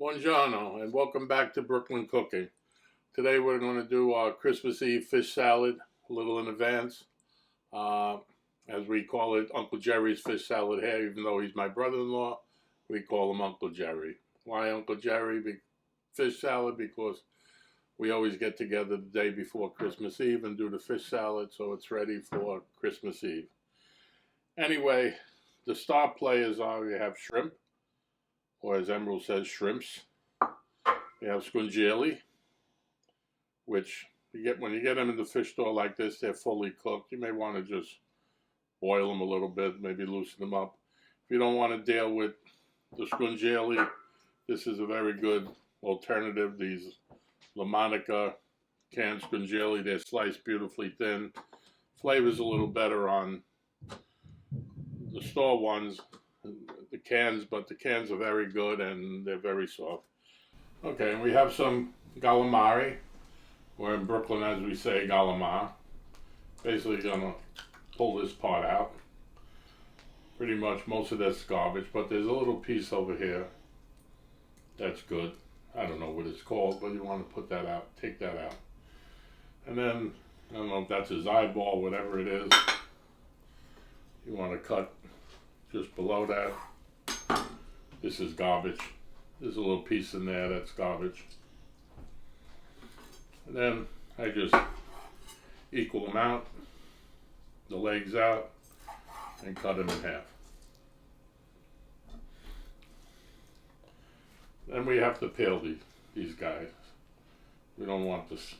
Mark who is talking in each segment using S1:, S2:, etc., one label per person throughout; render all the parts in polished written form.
S1: Buongiorno and welcome back to Brooklyn Cooking. Today we're going to do our Christmas Eve fish salad a little in advance. As we call it, Uncle Jerry's fish salad here, even though he's my brother-in-law, we call him Uncle Jerry. Why Uncle Jerry? Fish salad because we always get together the day before Christmas Eve and do the fish salad so it's ready for Christmas Eve. Anyway, the star players are, we have shrimp, or as Emerald says, shrimps. We have scungilli, which when you get them in the fish store like this, they're fully cooked. You may want to just boil them a little bit, maybe loosen them up. If you don't want to deal with the scungilli, this is a very good alternative. These LaMonica canned scungilli, they're sliced beautifully thin. Flavor's a little better on the store ones, the cans, but the cans are very good and they're very soft. Okay, and we have some calamari, or in Brooklyn as we say calamari. Basically gonna pull this part out. Pretty much most of that's garbage, but there's a little piece over here that's good. I don't know what it's called, but you want to put that out, take that out. And then, I don't know if that's his eyeball, whatever it is, you want to cut just below that. This is garbage. There's a little piece in there that's garbage. And then I just equal them out, the legs out, and cut them in half. Then we have to peel these guys. We don't want this.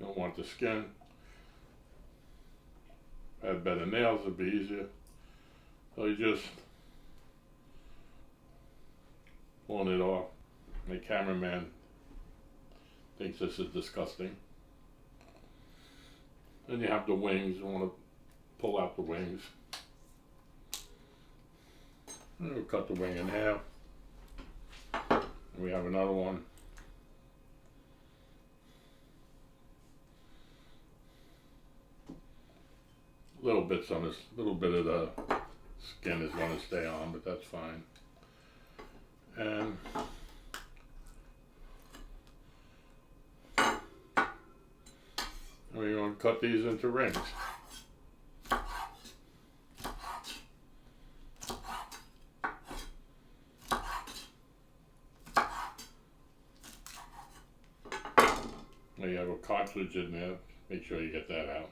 S1: You don't want the skin. If I had better nails, it'd be easier. So you just pulling it off. My cameraman thinks this is disgusting. Then you have the wings. You want to pull out the wings. And we'll cut the wing in half. And we have another one. Little bits on this, little bit of the skin is going to stay on, but that's fine. And we're going to cut these into rings. Now you have a cartridge in there, make sure you get that out.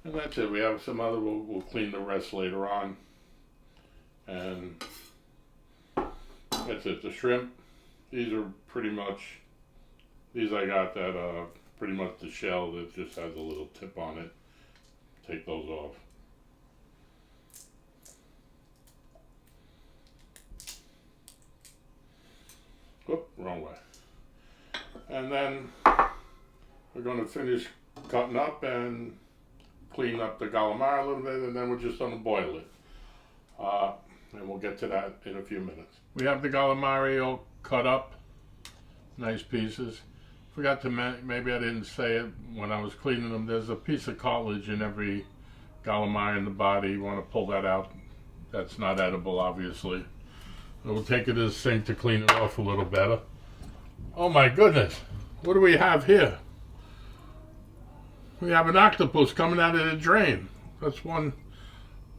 S1: And that's it. We have some other, we'll clean the rest later on. And that's it. The shrimp, these are pretty much, these I got that pretty much the shell that just has a little tip on it. Take those off. Whoop, wrong way. And then we're going to finish cutting up and clean up the calamari a little bit, and then we're just going to boil it. And we'll get to that in a few minutes. We have the calamari all cut up, nice pieces. Forgot to maybe I didn't say it when I was cleaning them. There's a piece of cartilage in every calamari in the body. You want to pull that out. That's not edible, obviously. So we'll take it to the sink to clean it off a little better. Oh my goodness, what do we have here? We have an octopus coming out of the drain. That's one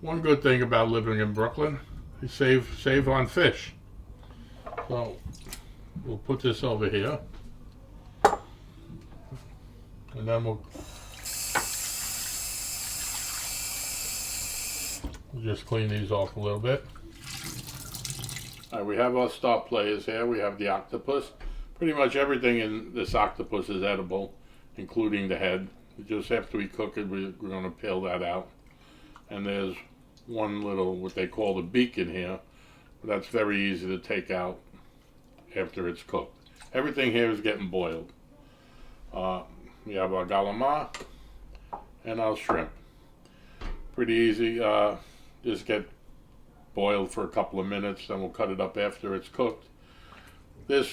S1: good thing about living in Brooklyn. You save on fish. So we'll put this over here, and then we'll just clean these off a little bit. All right, we have our star players here. We have the octopus. Pretty much everything in this octopus is edible, including the head. Just after we cook it, we're going to peel that out. And there's one little, what they call the beak in here. That's very easy to take out after it's cooked. Everything here is getting boiled. We have our calamari and our shrimp. Pretty easy. Just get boiled for a couple of minutes, then we'll cut it up after it's cooked. The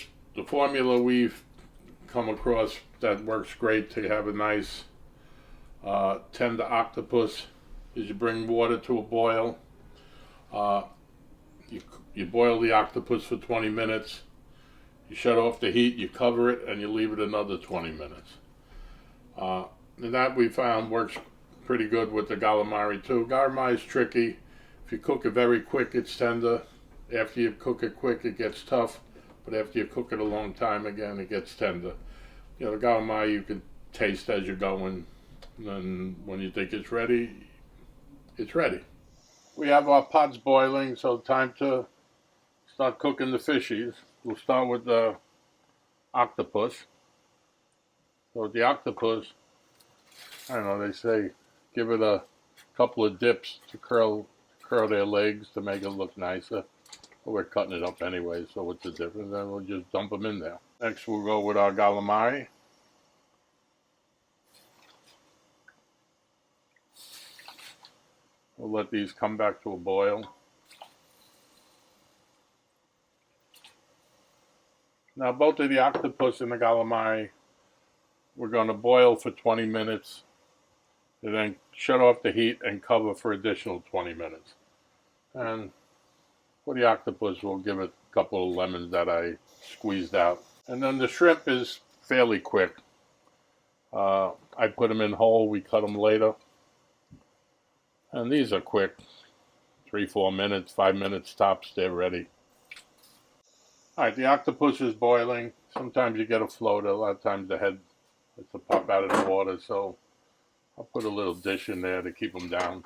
S1: formula we've come across that works great to have a nice tender octopus is you bring water to a boil. You boil the octopus for 20 minutes. You shut off the heat, you cover it, and you leave it another 20 minutes. And that we found works pretty good with the calamari too. Calamari is tricky. If you cook it very quick, it's tender. After you cook it quick, it gets tough. But after you cook it a long time again, it gets tender. You know, the calamari you can taste as you're going. And when you think it's ready, it's ready. We have our pots boiling, so time to start cooking the fishies. We'll start with the octopus. So with the octopus, I don't know, they say give it a couple of dips to curl their legs to make it look nicer. But we're cutting it up anyway, so what's the difference? Then we'll just dump them in there. Next we'll go with our calamari. We'll let these come back to a boil. Now both of the octopus and the calamari, we're going to boil for 20 minutes and then shut off the heat and cover for additional 20 minutes. And for the octopus, we'll give it a couple of lemons that I squeezed out. And then the shrimp is fairly quick. I put them in whole, we cut them later. And these are quick, 3-4 minutes, 5 minutes tops, they're ready. Alright, the octopus is boiling. Sometimes you get a floater, a lot of times the head has to pop out of the water, so I'll put a little dish in there to keep them down.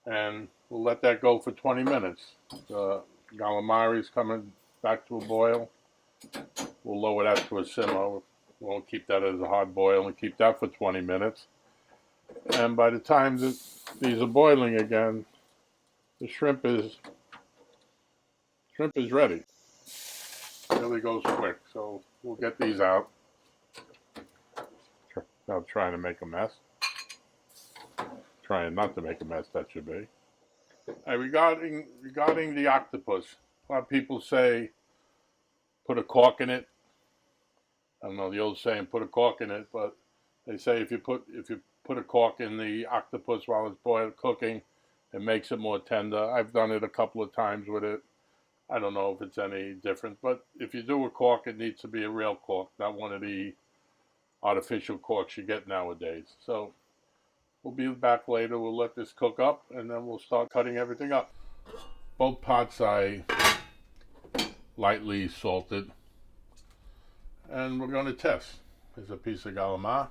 S1: And we'll let that go for 20 minutes. The calamari is coming back to a boil. We'll lower that to a simmer. We'll keep that as a hard boil and keep that for 20 minutes. And by the time these are boiling again, the shrimp is ready. It really goes quick, so we'll get these out. Without trying to make a mess. Trying not to make a mess, that should be. Regarding the octopus, a lot of people say put a cork in it. I don't know the old saying, put a cork in it, but they say if you put a cork in the octopus while it's boiled cooking, it makes it more tender. I've done it a couple of times with it. I don't know if it's any different, but if you do a cork, it needs to be a real cork, not one of the artificial corks you get nowadays. So we'll be back later. We'll let this cook up, and then we'll start cutting everything up. Both pots I lightly salted, and we're going to test. There's a piece of calamari,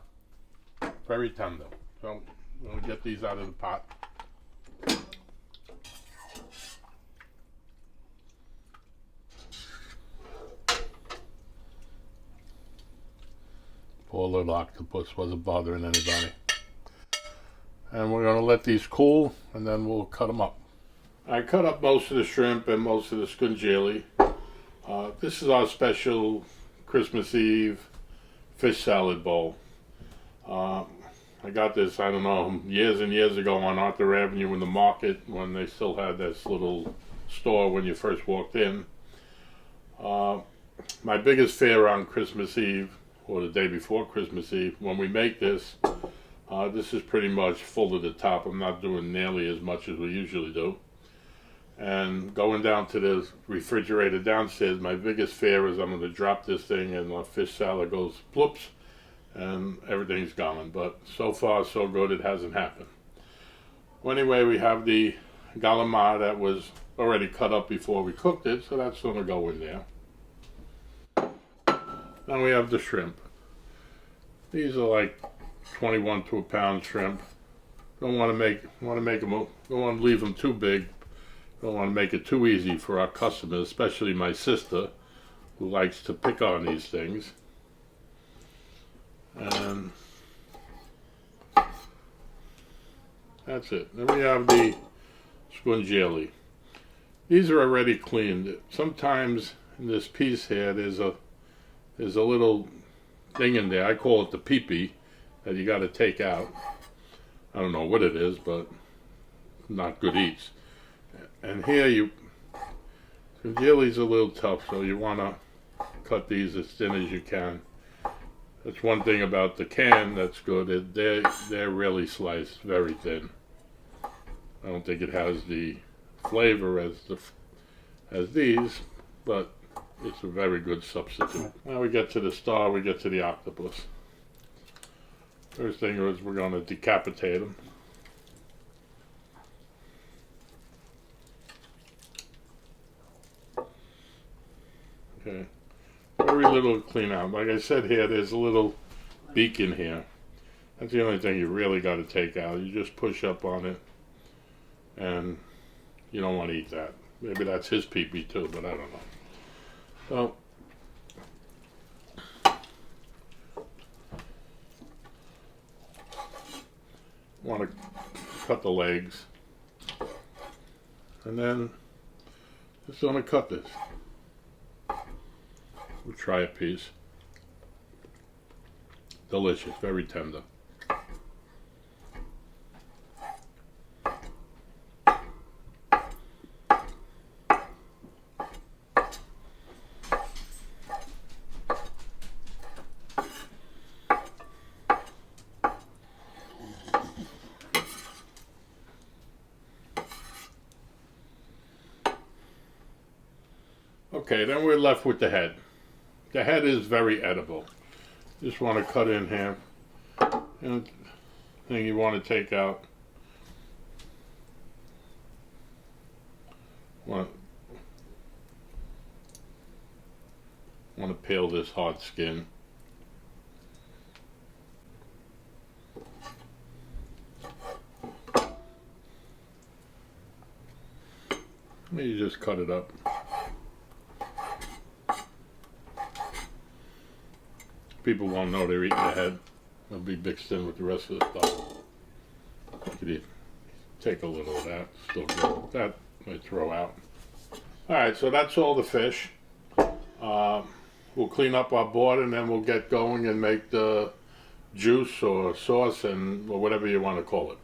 S1: very tender. So we'll get these out of the pot. Poor little octopus wasn't bothering anybody. And we're going to let these cool, and then we'll cut them up. I cut up most of the shrimp and most of the scungilli. This is our special Christmas Eve fish salad bowl. I got this, I don't know, years and years ago on Arthur Avenue in the market when they still had this little store when you first walked in. My biggest fear on Christmas Eve, or the day before Christmas Eve, when we make this, this is pretty much full to the top. I'm not doing nearly as much as we usually do. And going down to the refrigerator downstairs, my biggest fear is I'm going to drop this thing and the fish salad goes ploops and everything's gone. But so far so good, it hasn't happened. Well, anyway, we have the calamari that was already cut up before we cooked it, so that's going to go in there. Then we have the shrimp. These are like 21 to a pound shrimp. Don't want to leave them too big. Don't want to make it too easy for our customers, especially my sister, who likes to pick on these things. And that's it. Then we have the scungilli. These are already cleaned. Sometimes in this piece here, there's a little thing in there. I call it the pee-pee that you got to take out. I don't know what it is, but not good eats. And here scungilli's a little tough, so you want to cut these as thin as you can. That's one thing about the can that's good. They're really sliced very thin. I don't think it has the flavor as these, but it's a very good substitute. Now we get to the star, we get to the octopus. First thing is we're going to decapitate them. Okay, very little to clean out. Like I said here, there's a little beak in here. That's the only thing you really got to take out. You just push up on it, and you don't want to eat that. Maybe that's his pee-pee too, but I don't know. So, want to cut the legs, and then just want to cut this. We'll try a piece. Delicious, very tender. Okay, then we're left with the head. The head is very edible. Just want to cut it in half. And thing you want to take out. Want to peel this hard skin. You just cut it up. People won't know they're eating the head. It'll be mixed in with the rest of the stuff. You could take a little of that. Still good. That I throw out. Alright, so that's all the fish. We'll clean up our board and then we'll get going and make the juice or sauce or whatever you want to call it.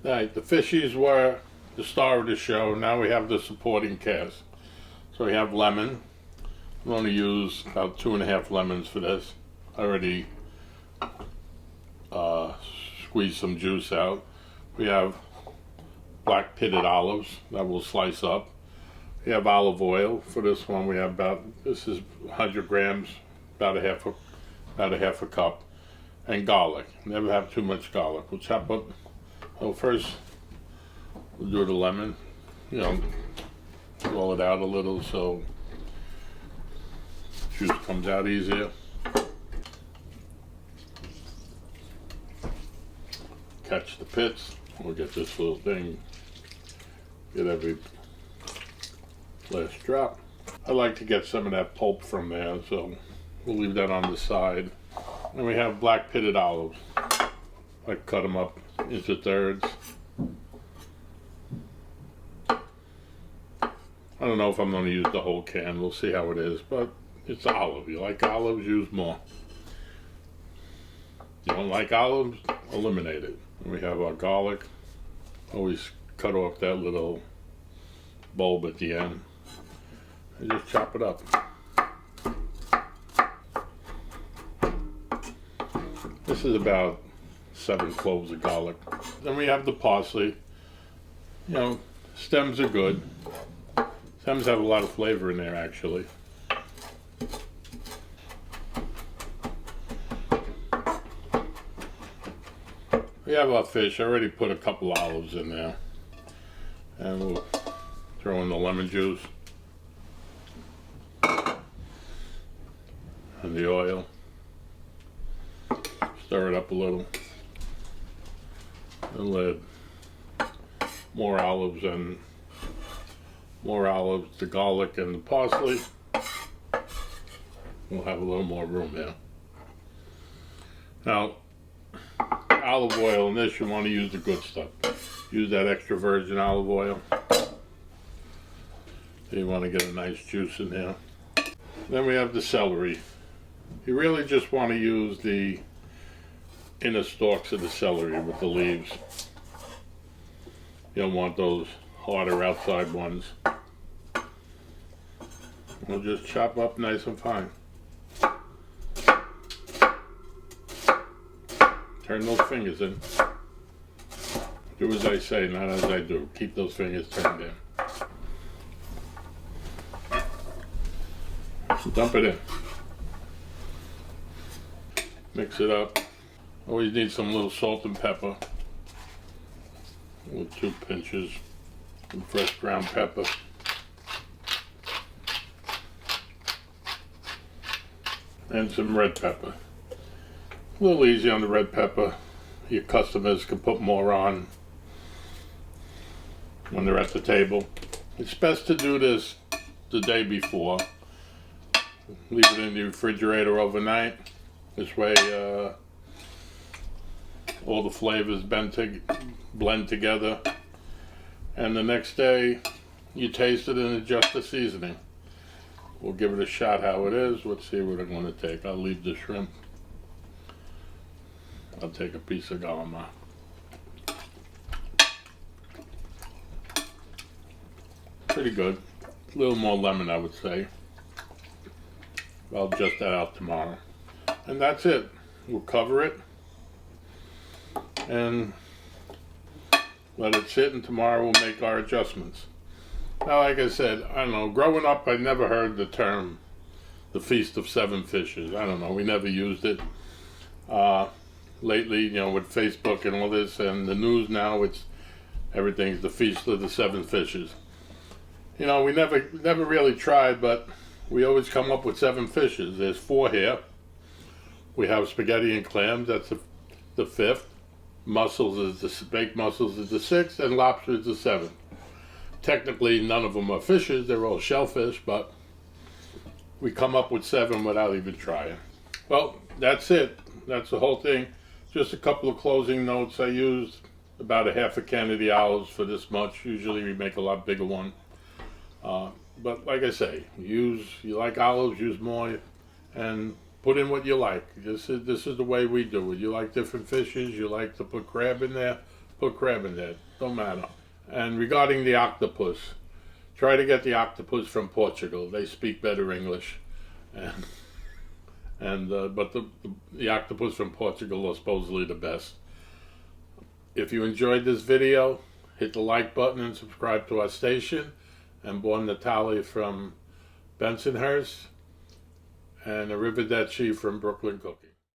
S1: Alright, the fishies were the star of the show. Now we have the supporting cast. So we have lemon. I'm going to use about 2.5 lemons for this. I already squeezed some juice out. We have black pitted olives that we'll slice up. We have olive oil for this one. We have this is 100 grams, about a half a cup, and garlic. Never have too much garlic. We'll chop up. Well, first we'll do the lemon. You know, roll it out a little so juice comes out easier. Catch the pits. We'll get this little thing, get every last drop. I like to get some of that pulp from there, so we'll leave that on the side. And we have black pitted olives. I cut them up into thirds. I don't know if I'm going to use the whole can. We'll see how it is, but it's olive. You like olives, use more. You don't like olives, eliminate it. We have our garlic. Always cut off that little bulb at the end and just chop it up. This is about 7 cloves of garlic. Then we have the parsley. You know, stems are good. Stems have a lot of flavor in there actually. We have our fish. I already put a couple olives in there. And we'll throw in the lemon juice. And the oil. Stir it up a little. And let more olives, the garlic and the parsley. We'll have a little more room here. Now, olive oil in this, you want to use the good stuff. Use that extra virgin olive oil. So you want to get a nice juice in there. Then we have the celery. You really just want to use the inner stalks of the celery with the leaves. You don't want those harder outside ones. We'll just chop up nice and fine. Turn those fingers in. Do as I say, not as I do. Keep those fingers turned in. Dump it in. Mix it up. Always need some little salt and pepper. With 2 pinches. Some fresh ground pepper. And some red pepper. A little easy on the red pepper. Your customers can put more on when they're at the table. It's best to do this the day before. Leave it in the refrigerator overnight. This way all the flavors blend together. And the next day you taste it and adjust the seasoning. We'll give it a shot how it is. Let's see what I'm going to take. I'll leave the shrimp. I'll take a piece of calamari. Pretty good. A little more lemon, I would say. I'll adjust that out tomorrow. And that's it. We'll cover it and let it sit, and tomorrow we'll make our adjustments. Now, like I said, I don't know, growing up I never heard the term the Feast of 7 Fishes. I don't know, we never used it. Lately, you know, with Facebook and all this and the news now, everything's the Feast of the 7 Fishes. You know, we never really tried, but we always come up with 7 fishes. There's 4 here. We have spaghetti and clams, that's the 5th. Mussels baked mussels is the 6th, and lobster is the 7th. Technically, none of them are fishes, they're all shellfish, but we come up with 7 without even trying. Well, that's it. That's the whole thing. Just a couple of closing notes. I used about a half a can of the olives for this much. Usually we make a lot bigger one. But like I say, you like olives, use more, and put in what you like. This is the way we do it. You like different fishes, you like to put crab in there, put crab in there. Don't matter. And regarding the octopus, try to get the octopus from Portugal. They speak better English. But the octopus from Portugal are supposedly the best. If you enjoyed this video, hit the like button and subscribe to our station. And Buon Natale from Bensonhurst, and Arrivederci from Brooklyn Cooking.